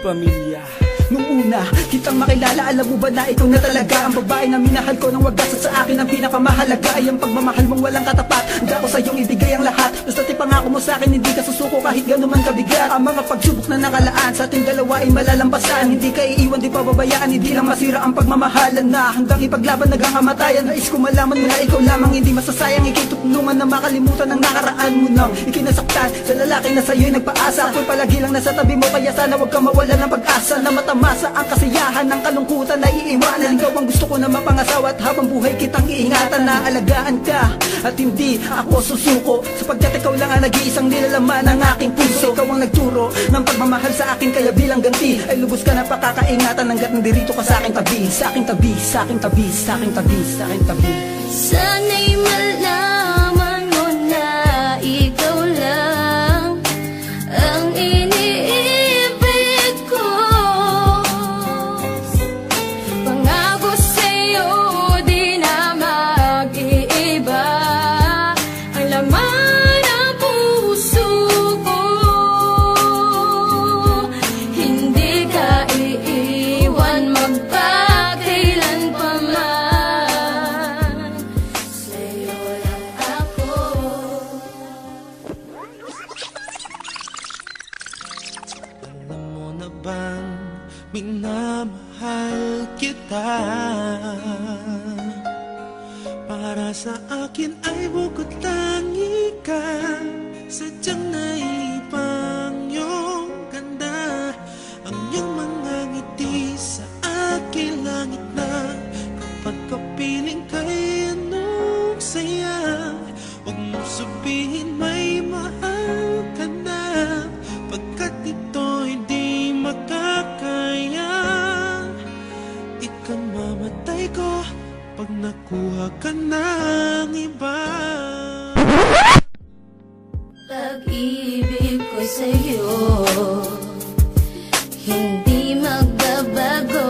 pamilya. Nung una, kitang makilala, alam mo ba na ikaw na talaga ang babae na minahal ko ng wagas. At sa akin ang pinakamahalaga ay ang pagmamahal mong walang katapat. Handa ko sa iyong ibigay ang lahat. Basta tipangako mo sa akin, hindi ka susuko kahit gano'n man kabigat. Ang mga pagsubok na nakalaan sa ating dalawa ay malalampasan. Hindi ka iiwan, di pababayaan, hindi lang masira ang pagmamahalan na hanggang ipaglaban hanggang kamatayan. Nais ko malaman mo na ikaw lamang hindi masasayang. Ikitutulungan na makalimutan ang nakaraan mo nang ikinasaktan sa lalaki na sa'yo'y nagpaasa. Ako'y palagi lang nasa tabi mo, kaya sana huwag ka mawala ng pag-asa na matamasa ang kasiyahan ng kalungkutan na iiwanan. Ikaw ang gusto ko na mapangasawa at habang buhay kitang iingatan na alagaan ka at hindi ako susuko, sapagkat ikaw lang ang nag-iisang nilalaman ng aking puso. Ikaw ang nagturo ng pagmamahal sa akin, kaya bilang ganti ay lubos ka na pakakaingatan hanggat nandirito ka sa aking tabi, sa aking tabi, sa aking tabi, sa aking tabi, sa aking tabi. Sana'y malaman mo na ikaw lang ang iniibig ko. Pangako sa'yo di na mag-iiba ang laman ng puso ko. Hindi ka iiwan magpakailan pa man. Sa'yo lang ako. Alam mo na bang minamahal kita? Para sa akin ay bukod tangi ka. Sadyang naipang iyong ganda. Ang iyong mga ngiti sa aking langit na. Kapag kapiling kay anong saya. Huwag mo sabihin may mahal ka na, pagkat ito'y di makakaya. Ikaw mamatay ko pag nakuha ka ng iba. Pag-ibig ko sa'yo hindi magbabago.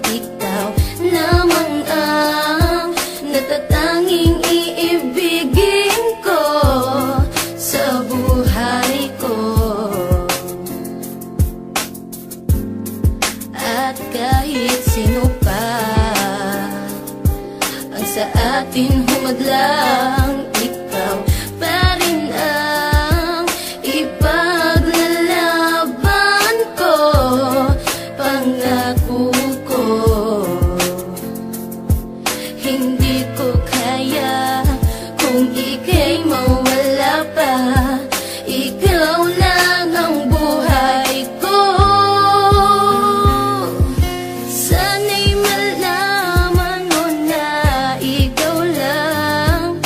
Ikaw naman ang natatanging iibigin ko sa buhay ko. At kahit sino pa ang sa atin humadlang, ikaw pa rin ang ipaglalaban ko. Pangako ko, hindi ko kaya kung ika'y mawala pa. Ikaw lang ang buhay ko. Sana'y malaman mo na ikaw lang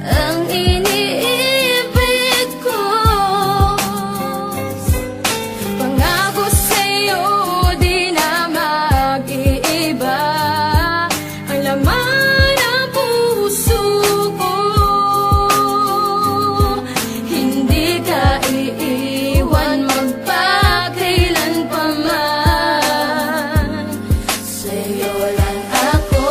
ang iniibig ko. Pangako sa'yo di na mag-iiba ang laman ng puso ko. Hindi ka iiwan magpakailan pa man. Sa'yo lang ako.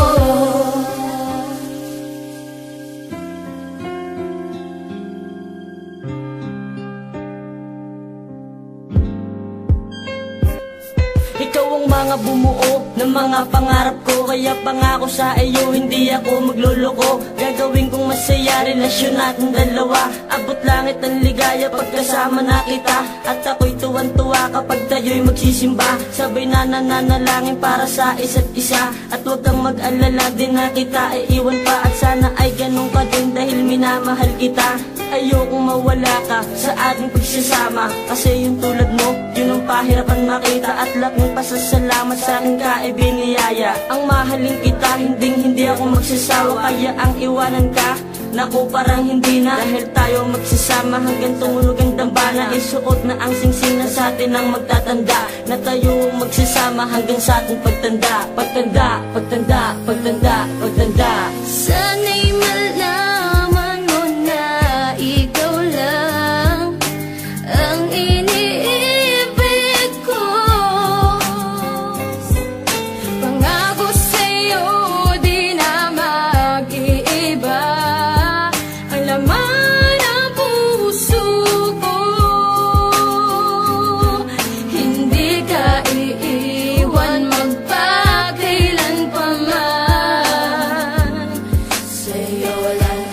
Ikaw ang mga bumuo ng mga pangarap ko. Kaya pangako sa iyo, hindi ako magluloko. Gagawin kong masaya relasyon natin dalawa. Abot langit ng ligaya pagkasama na kita. At ako'y tuwan-tuwa kapag tayo'y magsisimba. Sabay na nananalangin para sa isa't isa. At huwag kang mag-alala din na kita iiwan pa. At sana ay ganun ka din dahil minamahal kita. Ayokong mawala ka sa ating pagsasama. Kasi yung tulad mo, yun ang pahirapan makita. At laking pasasalamat sa aking kaibiniyaya. Ang mahalin kita, hindi ako magsasawa. Kaya ang iwanan ka, naku parang hindi na. Dahil tayo magsasama hanggang tumunog ang dambana. Isuot na ang singsing na sa atin ang magtatanda. Na tayo magsasama hanggang sa ating pagtanda. Pagtanda, pagtanda, pagtanda, pagtanda. Sana'y malaman mo na ikaw lang ang iniibig ko. Pangako sa'yo di na mag-iiba ang laman ng puso ko. Hindi ka sa'yo wala